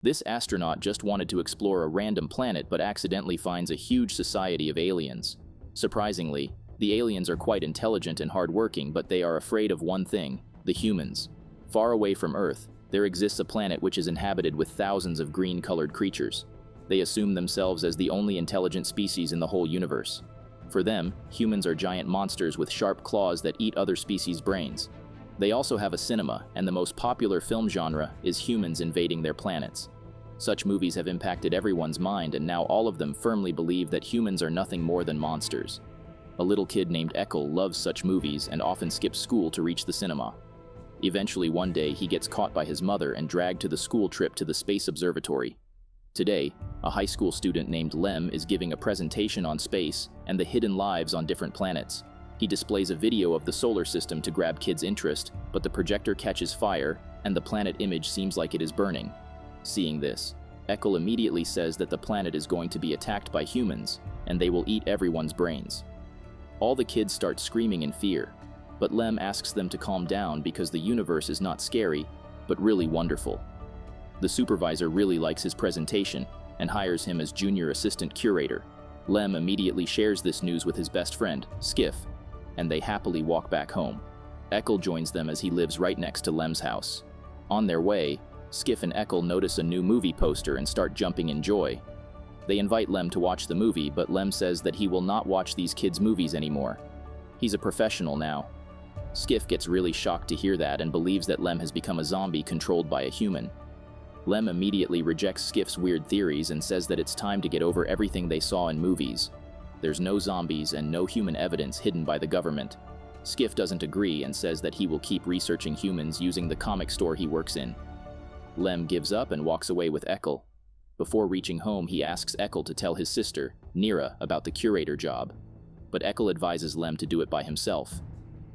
This astronaut just wanted to explore a random planet but accidentally finds a huge society of aliens. Surprisingly, the aliens are quite intelligent and hardworking, but they are afraid of one thing: the humans. Far away from Earth, there exists a planet which is inhabited with thousands of green-colored creatures. They assume themselves as the only intelligent species in the whole universe. For them, humans are giant monsters with sharp claws that eat other species' brains. They also have a cinema, and the most popular film genre is humans invading their planets. Such movies have impacted everyone's mind, and now all of them firmly believe that humans are nothing more than monsters. A little kid named Eckel loves such movies and often skips school to reach the cinema. Eventually, one day, he gets caught by his mother and dragged to the school trip to the space observatory. Today, a high school student named Lem is giving a presentation on space and the hidden lives on different planets. He displays a video of the solar system to grab kids' interest, but the projector catches fire and the planet image seems like it is burning. Seeing this, Eckel immediately says that the planet is going to be attacked by humans and they will eat everyone's brains. All the kids start screaming in fear, but Lem asks them to calm down because the universe is not scary, but really wonderful. The supervisor really likes his presentation and hires him as junior assistant curator. Lem immediately shares this news with his best friend, Skiff, and they happily walk back home. Eckel joins them as he lives right next to Lem's house. On their way, Skiff and Eckel notice a new movie poster and start jumping in joy. They invite Lem to watch the movie, but Lem says that he will not watch these kids' movies anymore. He's a professional now. Skiff gets really shocked to hear that and believes that Lem has become a zombie controlled by a human. Lem immediately rejects Skiff's weird theories and says that it's time to get over everything they saw in movies. There's no zombies and no human evidence hidden by the government. Skiff doesn't agree and says that he will keep researching humans using the comic store he works in. Lem gives up and walks away with Eckel. Before reaching home, he asks Eckel to tell his sister, Nira, about the curator job. But Eckel advises Lem to do it by himself.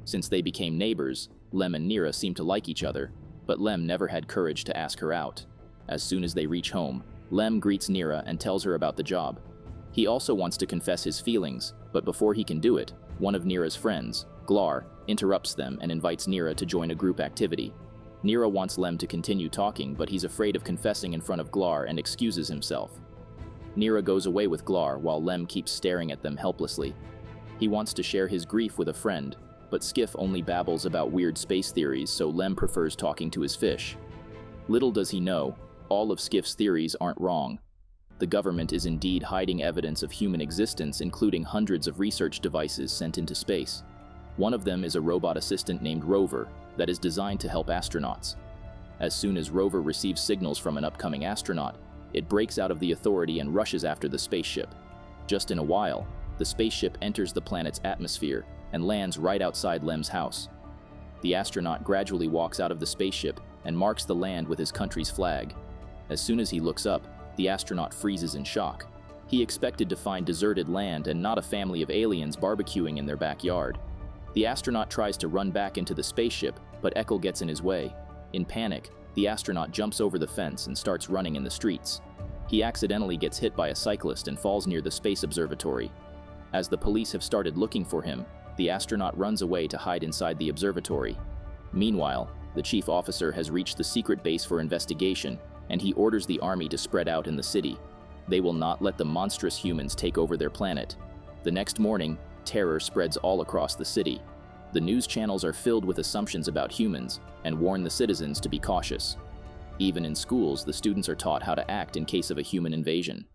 Since they became neighbors, Lem and Nira seem to like each other, but Lem never had courage to ask her out. As soon as they reach home, Lem greets Nira and tells her about the job. He also wants to confess his feelings, but before he can do it, one of Nira's friends, Glar, interrupts them and invites Nira to join a group activity. Nira wants Lem to continue talking, but he's afraid of confessing in front of Glar and excuses himself. Nira goes away with Glar while Lem keeps staring at them helplessly. He wants to share his grief with a friend, but Skiff only babbles about weird space theories, so Lem prefers talking to his fish. Little does he know, all of Skiff's theories aren't wrong. The government is indeed hiding evidence of human existence, including hundreds of research devices sent into space. One of them is a robot assistant named Rover that is designed to help astronauts. As soon as Rover receives signals from an upcoming astronaut, it breaks out of the authority and rushes after the spaceship. Just in a while, the spaceship enters the planet's atmosphere and lands right outside Lem's house. The astronaut gradually walks out of the spaceship and marks the land with his country's flag. As soon as he looks up, the astronaut freezes in shock. He expected to find deserted land and not a family of aliens barbecuing in their backyard. The astronaut tries to run back into the spaceship, but Eckel gets in his way. In panic, the astronaut jumps over the fence and starts running in the streets. He accidentally gets hit by a cyclist and falls near the space observatory. As the police have started looking for him, the astronaut runs away to hide inside the observatory. Meanwhile, the chief officer has reached the secret base for investigation, and he orders the army to spread out in the city. They will not let the monstrous humans take over their planet. The next morning, terror spreads all across the city. The news channels are filled with assumptions about humans and warn the citizens to be cautious. Even in schools, the students are taught how to act in case of a human invasion.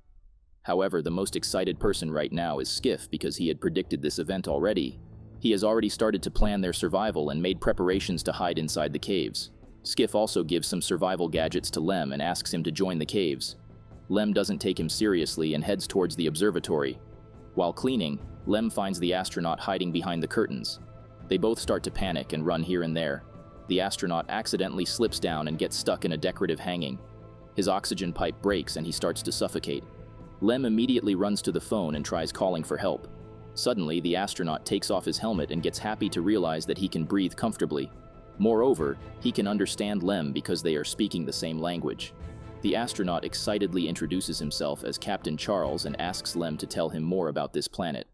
However, the most excited person right now is Skiff because he had predicted this event already. He has already started to plan their survival and made preparations to hide inside the caves. Skiff also gives some survival gadgets to Lem and asks him to join the caves. Lem doesn't take him seriously and heads towards the observatory. While cleaning, Lem finds the astronaut hiding behind the curtains. They both start to panic and run here and there. The astronaut accidentally slips down and gets stuck in a decorative hanging. His oxygen pipe breaks and he starts to suffocate. Lem immediately runs to the phone and tries calling for help. Suddenly, the astronaut takes off his helmet and gets happy to realize that he can breathe comfortably. Moreover, he can understand Lem because they are speaking the same language. The astronaut excitedly introduces himself as Captain Charles and asks Lem to tell him more about this planet.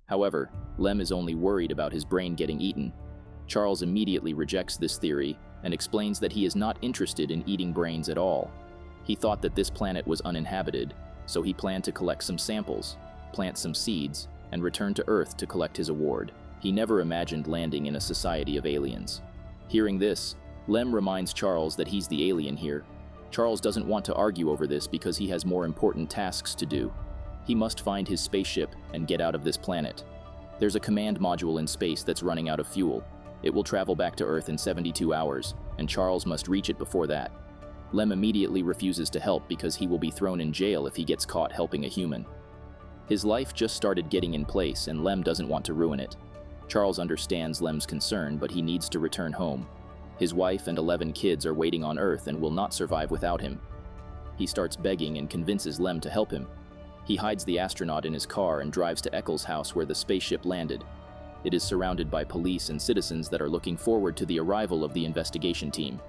However, Lem is only worried about his brain getting eaten. Charles immediately rejects this theory and explains that he is not interested in eating brains at all. He thought that this planet was uninhabited, so he planned to collect some samples, plant some seeds, and return to Earth to collect his award. He never imagined landing in a society of aliens. Hearing this, Lem reminds Charles that he's the alien here. Charles doesn't want to argue over this because he has more important tasks to do. He must find his spaceship and get out of this planet. There's a command module in space that's running out of fuel. It will travel back to Earth in 72 hours, and Charles must reach it before that. Lem immediately refuses to help because he will be thrown in jail if he gets caught helping a human. His life just started getting in place, and Lem doesn't want to ruin it. Charles understands Lem's concern, but he needs to return home. His wife and 11 kids are waiting on Earth and will not survive without him. He starts begging and convinces Lem to help him. He hides the astronaut in his car and drives to Eccles' house where the spaceship landed. It is surrounded by police and citizens that are looking forward to the arrival of the investigation team.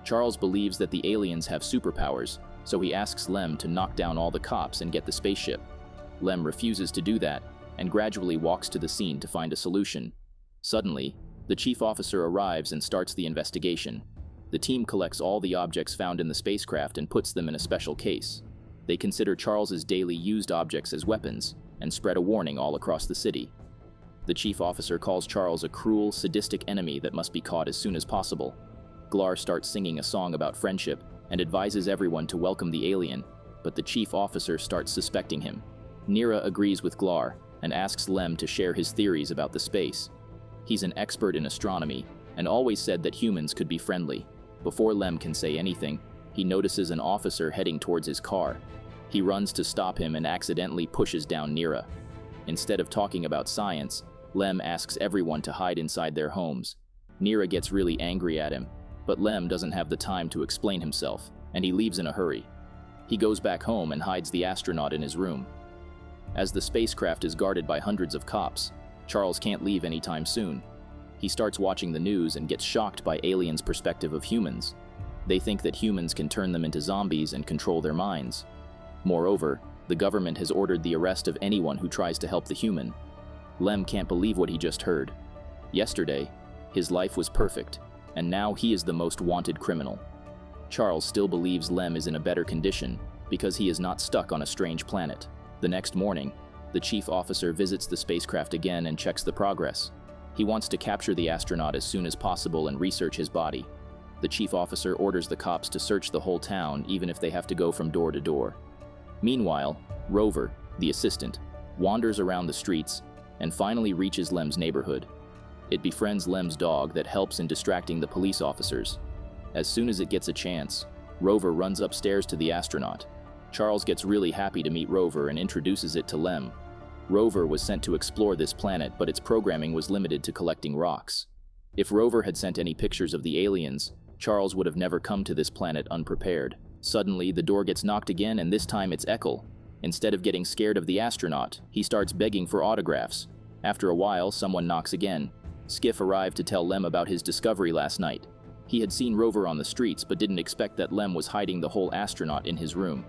Charles believes that the aliens have superpowers, so he asks Lem to knock down all the cops and get the spaceship. Lem refuses to do that and gradually walks to the scene to find a solution. Suddenly, the chief officer arrives and starts the investigation. The team collects all the objects found in the spacecraft and puts them in a special case. They consider Charles's daily used objects as weapons and spread a warning all across the city. The chief officer calls Charles a cruel, sadistic enemy that must be caught as soon as possible. Glar starts singing a song about friendship and advises everyone to welcome the alien, but the chief officer starts suspecting him. Nira agrees with Glar and asks Lem to share his theories about the space. He's an expert in astronomy and always said that humans could be friendly. Before Lem can say anything, he notices an officer heading towards his car. He runs to stop him and accidentally pushes down Nira. Instead of talking about science, Lem asks everyone to hide inside their homes. Nira gets really angry at him, but Lem doesn't have the time to explain himself, and he leaves in a hurry. He goes back home and hides the astronaut in his room. As the spacecraft is guarded by hundreds of cops, Charles can't leave anytime soon. He starts watching the news and gets shocked by aliens' perspective of humans. They think that humans can turn them into zombies and control their minds. Moreover, the government has ordered the arrest of anyone who tries to help the human. Lem can't believe what he just heard. Yesterday, his life was perfect, and now he is the most wanted criminal. Charles still believes Lem is in a better condition because he is not stuck on a strange planet. The next morning, the chief officer visits the spacecraft again and checks the progress. He wants to capture the astronaut as soon as possible and research his body. The chief officer orders the cops to search the whole town, even if they have to go from door to door. Meanwhile, Rover, the assistant, wanders around the streets and finally reaches Lem's neighborhood. It befriends Lem's dog that helps in distracting the police officers. As soon as it gets a chance, Rover runs upstairs to the astronaut. Charles gets really happy to meet Rover and introduces it to Lem. Rover was sent to explore this planet, but its programming was limited to collecting rocks. If Rover had sent any pictures of the aliens, Charles would have never come to this planet unprepared. Suddenly, the door gets knocked again, and this time it's Eccles. Instead of getting scared of the astronaut, he starts begging for autographs. After a while, someone knocks again. Skiff arrived to tell Lem about his discovery last night. He had seen Rover on the streets, but didn't expect that Lem was hiding the whole astronaut in his room.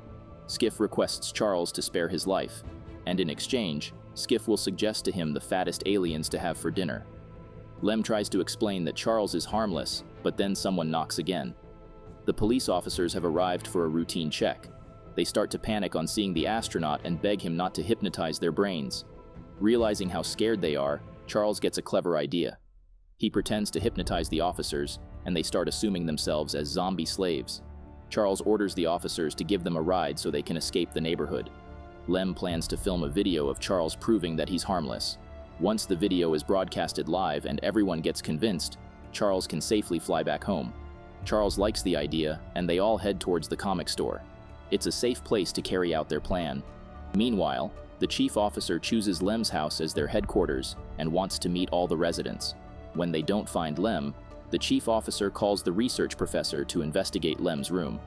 Skiff requests Charles to spare his life, and in exchange, Skiff will suggest to him the fattest aliens to have for dinner. Lem tries to explain that Charles is harmless, but then someone knocks again. The police officers have arrived for a routine check. They start to panic on seeing the astronaut and beg him not to hypnotize their brains. Realizing how scared they are, Charles gets a clever idea. He pretends to hypnotize the officers, and they start assuming themselves as zombie slaves. Charles orders the officers to give them a ride so they can escape the neighborhood. Lem plans to film a video of Charles proving that he's harmless. Once the video is broadcasted live and everyone gets convinced, Charles can safely fly back home. Charles likes the idea, and they all head towards the comic store. It's a safe place to carry out their plan. Meanwhile, the chief officer chooses Lem's house as their headquarters and wants to meet all the residents. When they don't find Lem, the chief officer calls the research professor to investigate Lem's room.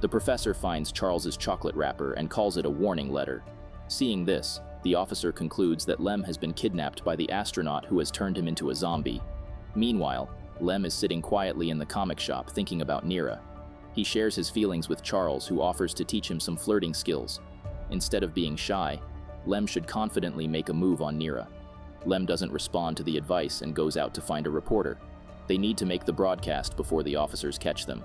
The professor finds Charles's chocolate wrapper and calls it a warning letter. Seeing this, the officer concludes that Lem has been kidnapped by the astronaut who has turned him into a zombie. Meanwhile, Lem is sitting quietly in the comic shop thinking about Nira. He shares his feelings with Charles, who offers to teach him some flirting skills. Instead of being shy, Lem should confidently make a move on Nira. Lem doesn't respond to the advice and goes out to find a reporter. They need to make the broadcast before the officers catch them.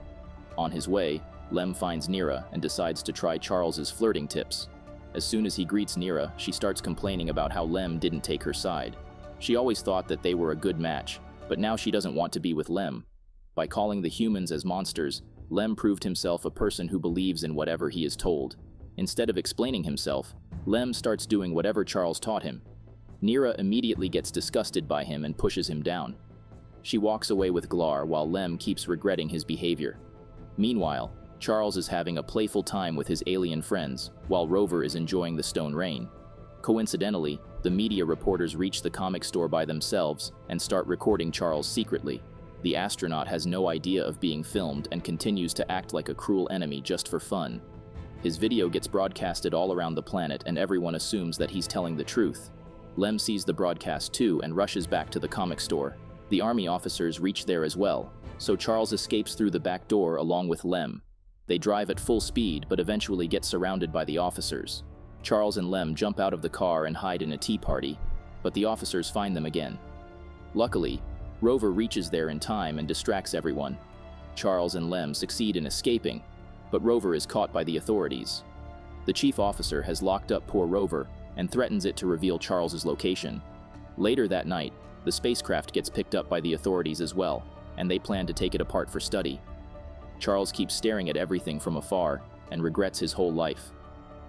On his way, Lem finds Nira and decides to try Charles's flirting tips. As soon as he greets Nira, she starts complaining about how Lem didn't take her side. She always thought that they were a good match, but now she doesn't want to be with Lem. By calling the humans as monsters, Lem proved himself a person who believes in whatever he is told. Instead of explaining himself, Lem starts doing whatever Charles taught him. Nira immediately gets disgusted by him and pushes him down. She walks away with Glar while Lem keeps regretting his behavior. Meanwhile, Charles is having a playful time with his alien friends, while Rover is enjoying the stone rain. Coincidentally, the media reporters reach the comic store by themselves and start recording Charles secretly. The astronaut has no idea of being filmed and continues to act like a cruel enemy just for fun. His video gets broadcasted all around the planet and everyone assumes that he's telling the truth. Lem sees the broadcast too and rushes back to the comic store. The army officers reach there as well, so Charles escapes through the back door along with Lem. They drive at full speed but eventually get surrounded by the officers. Charles and Lem jump out of the car and hide in a tea party, but the officers find them again. Luckily, Rover reaches there in time and distracts everyone. Charles and Lem succeed in escaping, but Rover is caught by the authorities. The chief officer has locked up poor Rover and threatens it to reveal Charles's location. Later that night, the spacecraft gets picked up by the authorities as well, and they plan to take it apart for study. Charles keeps staring at everything from afar and regrets his whole life.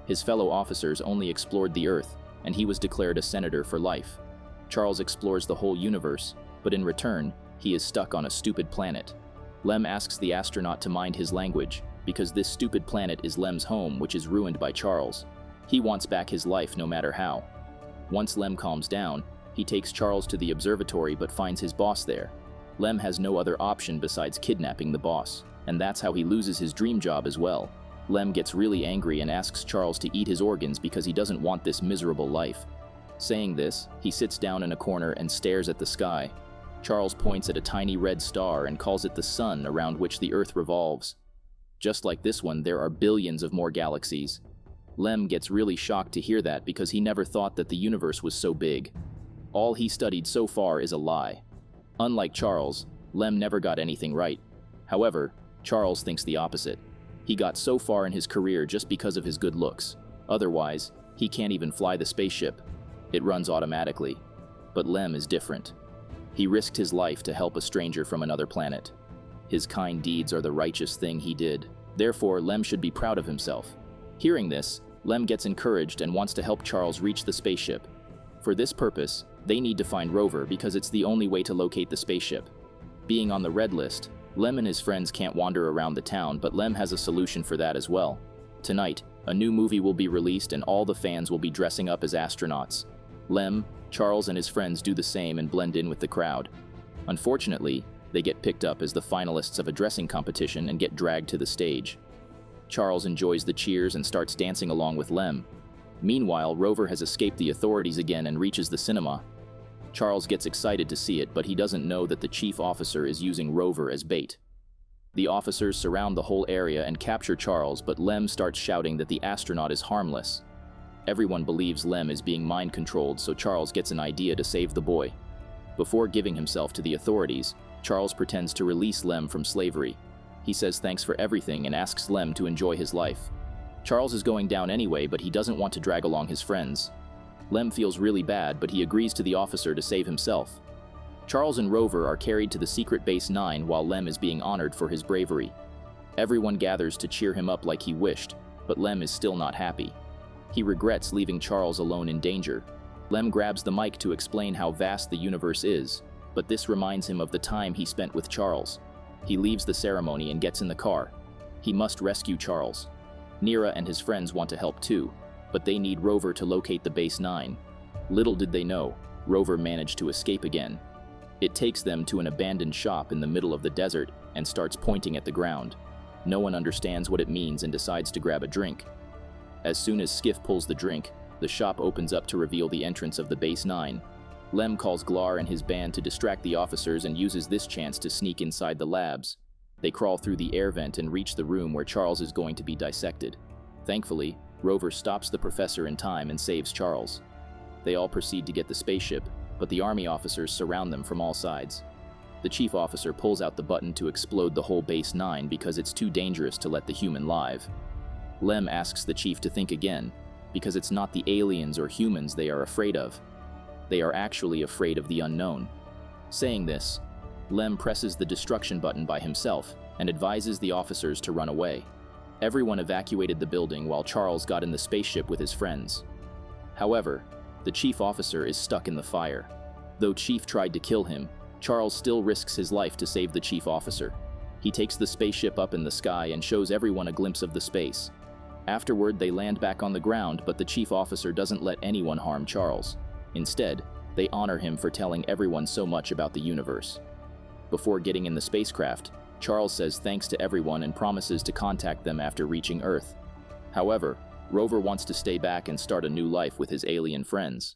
His fellow officers only explored the Earth, and he was declared a senator for life. Charles explores the whole universe, but in return, he is stuck on a stupid planet. Lem asks the astronaut to mind his language, because this stupid planet is Lem's home, which is ruined by Charles. He wants back his life no matter how. Once Lem calms down, he takes Charles to the observatory but finds his boss there. Lem has no other option besides kidnapping the boss, and that's how he loses his dream job as well. Lem gets really angry and asks Charles to eat his organs because he doesn't want this miserable life. Saying this, he sits down in a corner and stares at the sky. Charles points at a tiny red star and calls it the sun around which the Earth revolves. Just like this one, there are billions of more galaxies. Lem gets really shocked to hear that because he never thought that the universe was so big. All he studied so far is a lie. Unlike Charles, Lem never got anything right. However, Charles thinks the opposite. He got so far in his career just because of his good looks. Otherwise, he can't even fly the spaceship. It runs automatically. But Lem is different. He risked his life to help a stranger from another planet. His kind deeds are the righteous thing he did. Therefore, Lem should be proud of himself. Hearing this, Lem gets encouraged and wants to help Charles reach the spaceship. For this purpose, they need to find Rover because it's the only way to locate the spaceship. Being on the red list, Lem and his friends can't wander around the town, but Lem has a solution for that as well. Tonight, a new movie will be released and all the fans will be dressing up as astronauts. Lem, Charles and his friends do the same and blend in with the crowd. Unfortunately, they get picked up as the finalists of a dressing competition and get dragged to the stage. Charles enjoys the cheers and starts dancing along with Lem. Meanwhile, Rover has escaped the authorities again and reaches the cinema. Charles gets excited to see it, but he doesn't know that the chief officer is using Rover as bait. The officers surround the whole area and capture Charles, but Lem starts shouting that the astronaut is harmless. Everyone believes Lem is being mind-controlled, so Charles gets an idea to save the boy. Before giving himself to the authorities, Charles pretends to release Lem from slavery. He says thanks for everything and asks Lem to enjoy his life. Charles is going down anyway, but he doesn't want to drag along his friends. Lem feels really bad, but he agrees to the officer to save himself. Charles and Rover are carried to the secret Base 9 while Lem is being honored for his bravery. Everyone gathers to cheer him up like he wished, but Lem is still not happy. He regrets leaving Charles alone in danger. Lem grabs the mic to explain how vast the universe is, but this reminds him of the time he spent with Charles. He leaves the ceremony and gets in the car. He must rescue Charles. Nira and his friends want to help too, but they need Rover to locate the Base 9. Little did they know, Rover managed to escape again. It takes them to an abandoned shop in the middle of the desert and starts pointing at the ground. No one understands what it means and decides to grab a drink. As soon as Skiff pulls the drink, the shop opens up to reveal the entrance of the Base 9. Lem calls Glar and his band to distract the officers and uses this chance to sneak inside the labs. They crawl through the air vent and reach the room where Charles is going to be dissected. Thankfully, Rover stops the professor in time and saves Charles. They all proceed to get the spaceship, but the army officers surround them from all sides. The chief officer pulls out the button to explode the whole Base 9 because it's too dangerous to let the human live. Lem asks the chief to think again, because it's not the aliens or humans they are afraid of. They are actually afraid of the unknown. Saying this, Lem presses the destruction button by himself and advises the officers to run away. Everyone evacuated the building while Charles got in the spaceship with his friends. However, the chief officer is stuck in the fire. Though Chief tried to kill him, Charles still risks his life to save the chief officer. He takes the spaceship up in the sky and shows everyone a glimpse of the space. Afterward, they land back on the ground, but the chief officer doesn't let anyone harm Charles. Instead, they honor him for telling everyone so much about the universe. Before getting in the spacecraft, Charles says thanks to everyone and promises to contact them after reaching Earth. However, Rover wants to stay back and start a new life with his alien friends.